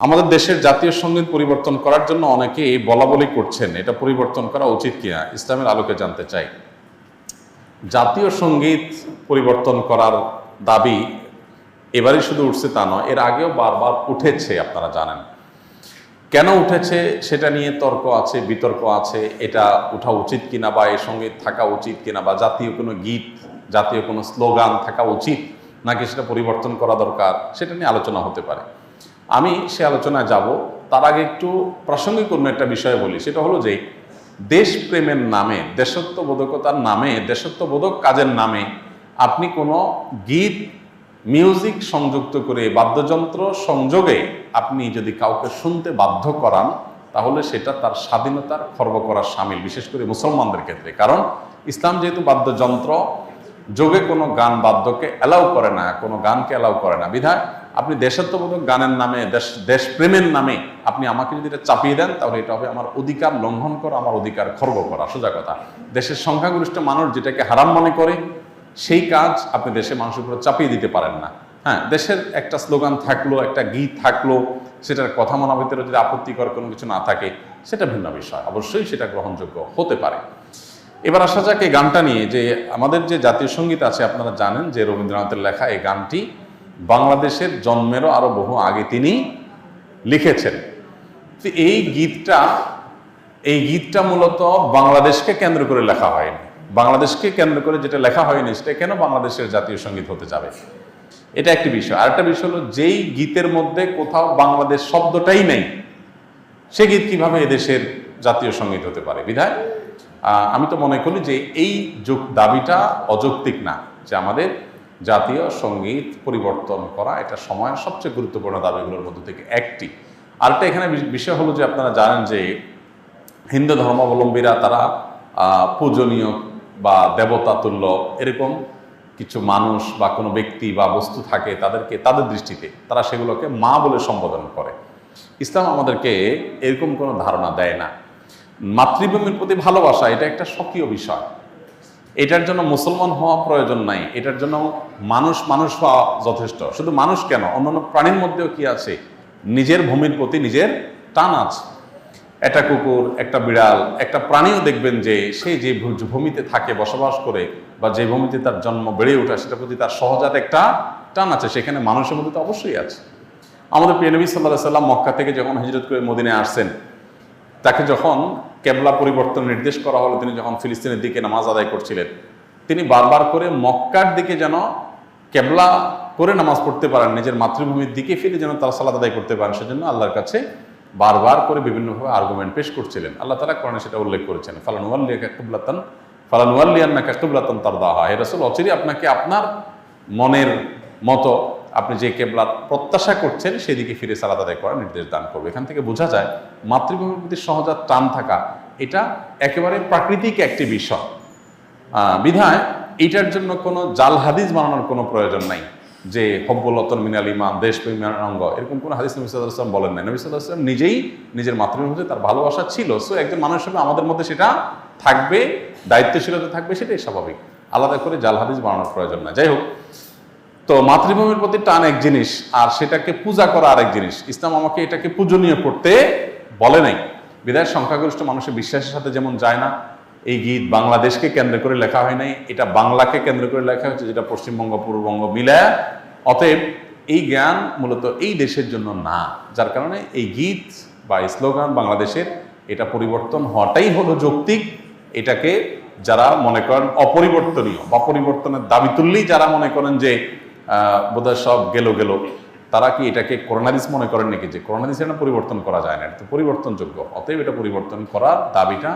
আমাদের দেশের জাতীয় সঙ্গীত পরিবর্তন করার জন্য অনেকেই বলাবলি করছেন, এটা পরিবর্তন করা উচিত কিনা ইসলামের আলোকে জানতে চাই। জাতীয় সঙ্গীত পরিবর্তন করার দাবি এবারই শুধু উঠছে তা নয়, এর আগেও বারবার উঠেছে, আপনারা জানেন। কেন উঠেছে সেটা নিয়ে তর্ক আছে, বিতর্ক আছে, এটা উঠা উচিত কিনা বা এই সঙ্গীত থাকা উচিত কিনা, বা জাতীয় কোনো গীত, জাতীয় কোনো স্লোগান থাকা উচিত নাকি সেটা পরিবর্তন করা দরকার, সেটা নিয়ে আলোচনা হতে পারে। আমি সে আলোচনায় যাব, তার আগে একটু প্রাসঙ্গিক অন্য একটা বিষয় বলি। সেটা হলো যে দেশপ্রেমের নামে, দেশত্ববোধকতার নামে, দেশত্ববোধক কাজের নামে আপনি কোনো গীত, মিউজিক সংযুক্ত করে, বাদ্যযন্ত্র সংযোগে আপনি যদি কাউকে শুনতে বাধ্য করান, তাহলে সেটা তার স্বাধীনতার খর্ব করার শামিল, বিশেষ করে মুসলমানদের ক্ষেত্রে। কারণ ইসলাম যেহেতু বাদ্যযন্ত্র যোগে কোনো গান বাদ্যকে অ্যালাউ করে না, কোনো গানকে অ্যালাউ করে না, বিধায় আপনি দেশাত্মবোধক গানের নামে, দেশপ্রেমের নামে আপনি আমাকে যদি এটা চাপিয়ে দেন, তাহলে এটা হবে আমার অধিকার লঙ্ঘন করা, আমার অধিকার খর্ব করা। সোজা কথা, দেশের সংখ্যাগরিষ্ঠ মানুষ যেটাকে হারাম মনে করে সেই কাজ আপনি দেশের মানুষের উপরে চাপিয়ে দিতে পারেন না। হ্যাঁ, দেশের একটা স্লোগান থাকলো, একটা গীত থাকলো, সেটার কথা মনের ভিতরে যদি আপত্তিকর কোনো কিছু না থাকে, সেটা ভিন্ন বিষয়, অবশ্যই সেটা গ্রহণযোগ্য হতে পারে। এবার আসা যাক এই গানটা নিয়ে, যে আমাদের যে জাতীয় সঙ্গীত আছে, আপনারা জানেন যে রবীন্দ্রনাথের লেখা এই গানটি বাংলাদেশের জন্মেরও আরো বহু আগে তিনি লিখেছেন। এই গীতটা মূলত বাংলাদেশকে কেন্দ্র করে লেখা হয়নি। বাংলাদেশকে কেন্দ্র করে যেটা লেখা হয়নি, সেটা কেন বাংলাদেশের জাতীয় সঙ্গীত হতে যাবে, এটা একটি বিষয়। আরেকটা বিষয় হলো, যেই গীতের মধ্যে কোথাও বাংলাদেশ শব্দটাই নেই, সে গীত কিভাবে এদেশের জাতীয় সঙ্গীত হতে পারে? বিধায় আমি তো মনে করি যে এই দাবিটা অযৌক্তিক না, যে আমাদের জাতীয় সঙ্গীত পরিবর্তন করা এটা সময়ের সবচেয়ে গুরুত্বপূর্ণ দাবিগুলোর মধ্যে থেকে একটি। আরেকটা এখানে বিষয় হলো যে আপনারা জানেন যে হিন্দু ধর্মাবলম্বীরা তারা পূজনীয় বা দেবতা তুল্য এরকম কিছু মানুষ বা কোনো ব্যক্তি বা বস্তু থাকে, তাদেরকে তাদের দৃষ্টিতে তারা সেগুলোকে মা বলে সম্বোধন করে। ইসলাম আমাদেরকে এরকম কোনো ধারণা দেয় না। মাতৃভূমির প্রতি ভালোবাসা এটা একটা স্বকীয় বিষয়, এটার জন্য মুসলমান হওয়া প্রয়োজন নাই, এটার জন্য মানুষ হওয়া যথেষ্ট। শুধু মানুষ কেন, অন্যান্য প্রাণীর মধ্যেও কি আছে, নিজের ভূমির প্রতি নিজের টান আছে। একটা কুকুর, একটা বিড়াল, একটা প্রাণীও দেখবেন যে সে যে ভূমিতে থাকে, বসবাস করে, বা যে ভূমিতে তার জন্ম বেড়ে ওঠে, সেটার প্রতি তার সহজাত একটা টান আছে। সেখানে মানুষের মধ্যে তো অবশ্যই আছে। আমাদের প্রিয় নবী সাল্লাল্লাহু আলাইহি সাল্লাম মক্কা থেকে যখন হিজরত করে মদিনায় আসছেন, তাকে যখন কেবলা পরিবর্তন নির্দেশ করা হলো, তিনি যখন ফিলিস্তিনের দিকে নামাজ আদায় করছিলেন, তিনি বারবার করে মক্কার দিকে যেন কেবলা করে নামাজ পড়তে পারেন, নিজের মাতৃভূমির দিকে ফিরে যেন তারা সালাত আদায় করতে পারেন, সেজন্য আল্লাহর কাছে বারবার করে বিভিন্নভাবে আর্গুমেন্ট পেশ করছিলেন। আল্লাহ তাআলা কোরআনে সেটা উল্লেখ করেছেন, ফালানুওয়াল্লিয়ান্নাকা কিবলাতান তারদাহা, হে রাসূল, অচিরেই আপনাকে আপনার মনের মতো আপনি যে কেবলার প্রত্যাশা করছেন সেদিকে ফিরে সালাত আদায় করার নির্দেশ দান করবে। এখান থেকে বোঝা যায় মাতৃভূমির প্রতি সহজাত টান থাকা এটা একেবারে প্রাকৃতিক একটি বিষয়। বিধায় এটার জন্য কোনো জাল হাদিস বানানোর কোনো প্রয়োজন নাই, যে হব্বুল্লাতন মিনাল ইমান, দেশপ্রেমের অঙ্গ, এরকম কোনো হাদিস নবী সাল্লাল্লাহু আলাইহি ওয়াসাল্লাম বলেন নাই। নবী সাল্লাল্লাহু আলাইহি ওয়াসাল্লাম নিজেই নিজের মাতৃভূমিতে তার ভালোবাসা ছিল। সো একজন মানুষ হিসেবে আমাদের মধ্যে সেটা থাকবে, দায়িত্বশীলতা থাকবে, সেটাই স্বাভাবিক। আলাদা করে জাল হাদিস বানানোর প্রয়োজন না। যাই হোক, তো মাতৃভূমির প্রতি টান এক জিনিস, আর সেটাকে পূজা করা আরেক জিনিস। ইসলাম আমাকে এটাকে পূজনীয় করতে বলে নাই। বিধায় সংখ্যাগরিষ্ঠ মানুষের বিশ্বাসের সাথে যেমন যায় না, এই গীত বাংলাদেশকে কেন্দ্র করে লেখা হয় নাই, এটা বাংলাকে কেন্দ্র করে লেখা হচ্ছে, যেটা পশ্চিমবঙ্গ পূর্ববঙ্গ মিলায়। অতএব এই জ্ঞান মূলত এই দেশের জন্য না, যার কারণে এই গীত বা স্লোগান বাংলাদেশের এটা পরিবর্তন হওয়াটাই হলো যৌক্তিক। এটাকে যারা মনে করেন অপরিবর্তনীয় বা পরিবর্তনের দাবি তুললেই যারা মনে করেন যে বোধহয় সব গেল, তারা কি এটাকে করোনাদিস মনে করেন নাকি, যে করোনাদিস এটা পরিবর্তন করা যায় না, এটা তো পরিবর্তনযোগ্য। অতএব এটা পরিবর্তন করার দাবিটা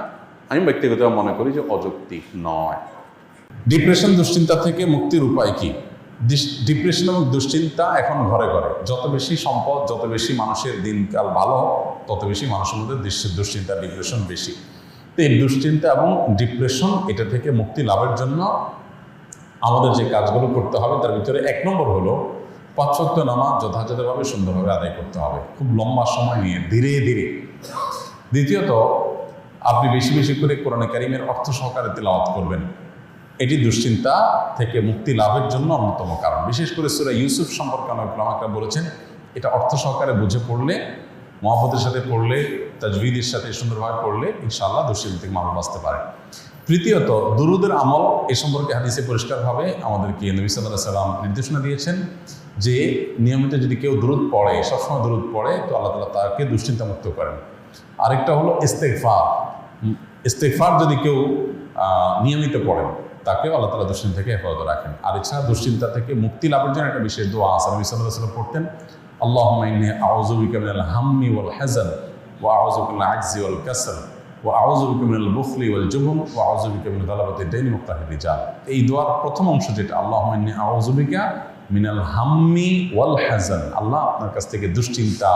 আমি ব্যক্তিগতভাবে মনে করি যে অযৌক্তিক নয়। ডিপ্রেশন, দুশ্চিন্তা থেকে মুক্তির উপায় কি? ডিপ্রেশন এবং দুশ্চিন্তা এখন ঘরে ঘরে। যত বেশি সম্পদ, যত বেশি মানুষের দিনকাল ভালো, তত বেশি মানুষের মধ্যে দুশ্চিন্তা, ডিপ্রেশন বেশি। তো এই দুশ্চিন্তা এবং ডিপ্রেশন এটা থেকে মুক্তি লাভের জন্য আমাদের যে কাজগুলো করতে হবে, তার ভিতরে 1 নম্বর হলো 5 ওয়াক্ত নামাজ যথাযথভাবে সুন্দরভাবে আদায় করতে হবে, খুব লম্বা সময় নিয়ে, ধীরে ধীরে। দ্বিতীয়ত, আপনি বেশি বেশি করে কোরআনে কারিমের অর্থ সহকারে তেলাওয়াত করবেন। এটি দুশ্চিন্তা থেকে মুক্তি লাভের জন্য অন্যতম কারণ। বিশেষ করে সূরা ইউসুফ সম্পর্কে অনেক উলামারা বলেছেন, এটা অর্থ সহকারে বুঝে পড়লে, মহব্বতের সাথে পড়লে, তাজবিদের সাথে সুন্দরভাবে পড়লে ইনশাআল্লাহ দুশ্চিন্তা থেকে মানুষ বাঁচতে পারে। তৃতীয়ত, দুরুদের আমল। এ সম্পর্কে হাদিসে পরিষ্কারভাবে আমাদেরকে নবী সাল্লাল্লাহু আলাইহি ওয়াসাল্লাম নির্দেশনা দিয়েছেন যে নিয়মিত যদি কেউ দুরুদ পড়ে, সবসময় দুরুদ পড়ে, তো আল্লাহ তাআলা তাকে দুশ্চিন্তা মুক্ত করেন। আরেকটা হলো ইস্তেগফার। ইস্তেগফার যদি কেউ নিয়মিত পড়েন, তাকেও আল্লাহ তাআলা দুশ্চিন্তা থেকে হেফাজত রাখেন। আর এছাড়া দুশ্চিন্তা থেকে মুক্তি লাভের জন্য একটা বিশেষ দোয়া আছে, নবী সাল্লাল্লাহু আলাইহি ওয়াসাল্লাম পড়তেন, আল্লাহুম্মা ইন্নী আউযু বিকা মিনাল হাম্মি ওয়াল হাযান ওয়া আউযু বিকা মিনাল আজজি ওয়াল কাসল ওয়া আউযু বিকা মিনাল বুখলি ওয়াল জুবন ওয়া আউযু বিকা মিন গালাবাতিদ দাইনি ওয়া কাহরির রিজাল। এই দোয়ার প্রথম অংশ যেটা, আল্লাহুম্মা ইন্নী আউযু বিকা মিনাল হাম্মি ওয়াল হাযান, আল্লাহ আপনার কাছ থেকে দুশ্চিন্তা,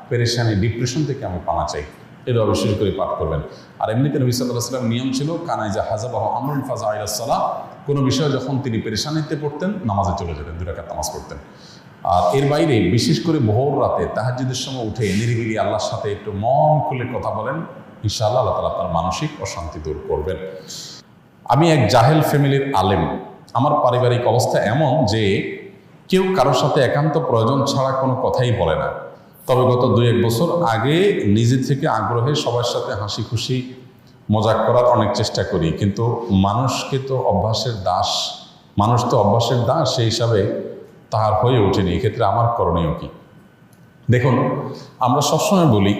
পেরেশানি, ডিপ্রেশন থেকে আমি পানা চাই, এটা অবশ্যই করে পাঠ করবেন। আর এমনিতে নবী সাল্লাল্লাহু আলাইহি ওয়াসাল্লাম নিয়ম ছিল, কানা ইযা হাযাবাহু আমরুন ফাযা ইলাস সালাহ, কোনো বিষয়ে যখন তিনি পেরেশানিতে পড়তেন নামাজে চলে যেতেন, 2 রাকাত নামাজ পড়তেন। আর এর বাইরে বিশেষ করে ভোর রাতে তাহাজ্জুদের সময় উঠে নিরিবিলি আল্লাহর সাথে একটু মন খুলে কথা বলেন, ইনশাআল্লাহ আল্লাহ তাআলা আপনার মানসিক অশান্তি দূর করবেন। আমি এক জাহেল ফ্যামিলির আলেম। আমার পারিবারিক অবস্থা এমন যে কেউ কারোর সাথে একান্ত প্রয়োজন ছাড়া কোনো কথাই বলে না। তবে গত 2-1 বছর আগে নিজে থেকে আগ্রহে সবার সাথে হাসি খুশি মজাক করার অনেক চেষ্টা করি, কিন্তু মানুষ তো অভ্যাসের দাস, সেই হিসাবে তাহার হয়ে ওঠেনি। এক্ষেত্রে আমার করণীয় কি? দেখুন, আমরা সবসময় বলি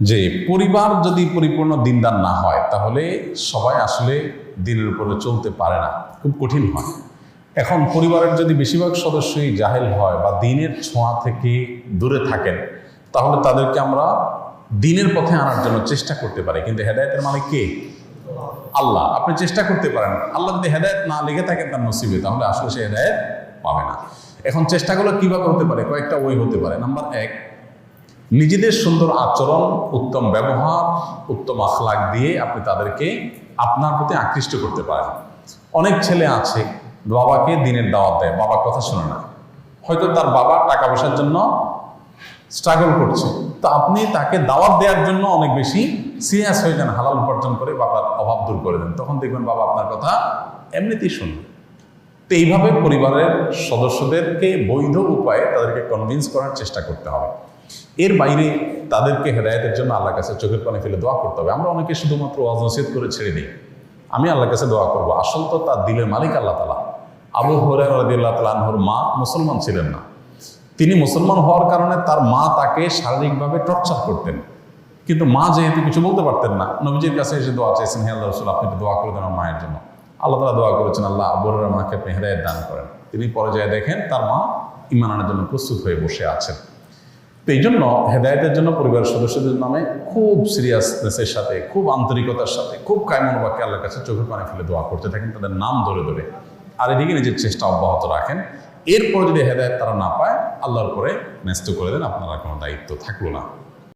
যে পরিবার যদি পরিপূর্ণ দিনদার না হয়, তাহলে সবাই আসলে দিনের উপরে চলতে পারে না, খুব কঠিন হয়। এখন পরিবারের যদি বেশিরভাগ সদস্যই জাহেল হয় বা দিনের ছোঁয়া থেকে দূরে থাকেন, তাহলে তাদেরকে আমরা দিনের পথে আনার জন্য চেষ্টা করতে পারি, কিন্তু হেদায়েতের মালিক কে? আল্লাহ। আপনি চেষ্টা করতে পারেন, আল্লাহ যদি হেদায়েত না লেগে থাকেন তার নসিবে, তাহলে আসলে সে হেদায়েত পাবে না। এখন চেষ্টাগুলো কিভাবে হতে পারে? কয়েকটা ওয়ে হতে পারে। নাম্বার 1, নিজেদের সুন্দর আচরণ, উত্তম ব্যবহার, উত্তম আখলাক দিয়ে আপনি তাদেরকে আপনার প্রতি আকৃষ্ট করতে পারেন। অনেক ছেলে আছে বাবাকে দিনের দাওয়াত দেয়, বাবার কথা শোনে না, হয়তো তার বাবা টাকা পয়সার জন্য স্ট্রাগল করছে, তো আপনি তাকে দাওয়াত দেওয়ার জন্য অনেক বেশি সিরিয়াস হয়ে যান, হালাল উপার্জন করে বাবার অভাব দূর করে দেন, তখন দেখবেন বাবা আপনার কথা এমনিতেই শুনবে। তো এইভাবে পরিবারের সদস্যদেরকে বৈধ উপায়ে তাদেরকে কনভিন্স করার চেষ্টা করতে হবে। এর বাইরে তাদেরকে হেদায়েতের জন্য আল্লাহর কাছে চোখের পানি ফেলে দোয়া করতে হবে। আমরা অনেকে শুধুমাত্র ওয়াজ নসিহত করে ছেড়ে দিই, আমি আল্লাহর কাছে দোয়া করব। আসল তো তার দিলের মালিক আল্লাহ তাআলা। আবু হুরায়রা রাদিয়াল্লাহু তাআলা আনহুর মা মুসলমান ছিলেন না। তিনি মুসলমান হওয়ার কারণে তার মা তাকে শারীরিকভাবে টর্চার করতেন, কিন্তু মা যেহেতু কিছু বলতে পারতেন না, নবীজির কাছে এসে দোয়া চাইছেন, হে আল্লাহ রাসূল, আপনি একটু দোয়া করে দেন আমার মায়ের জন্য। আল্লাহ তাআলা দোয়া করেছেন, আল্লাহ আবু হুরায়রার মাকে আপনি হেদায়েত দান করেন। তিনি পরে যায় দেখেন তার মা ঈমান আনার জন্য প্রস্তুত হয়ে বসে আছেন। তো এই জন্য হেদায়েতের জন্য পরিবারের সদস্যদের নামে খুব সিরিয়াসনেসের সাথে, খুব আন্তরিকতার সাথে, খুব কায়মন বাক্যে আল্লাহর কাছে চোখের পানি ফেলে দোয়া করতে থাকেন, তাদের নাম ধরে ধরে। আর এদিকে নিজের চেষ্টা অব্যাহত রাখেন। এরপর যদি হেদায়েত তারা না পায়, আল্লাহর উপরে ন্যস্ত করে দেন, আপনারা কোনো দায়িত্ব থাকলো না।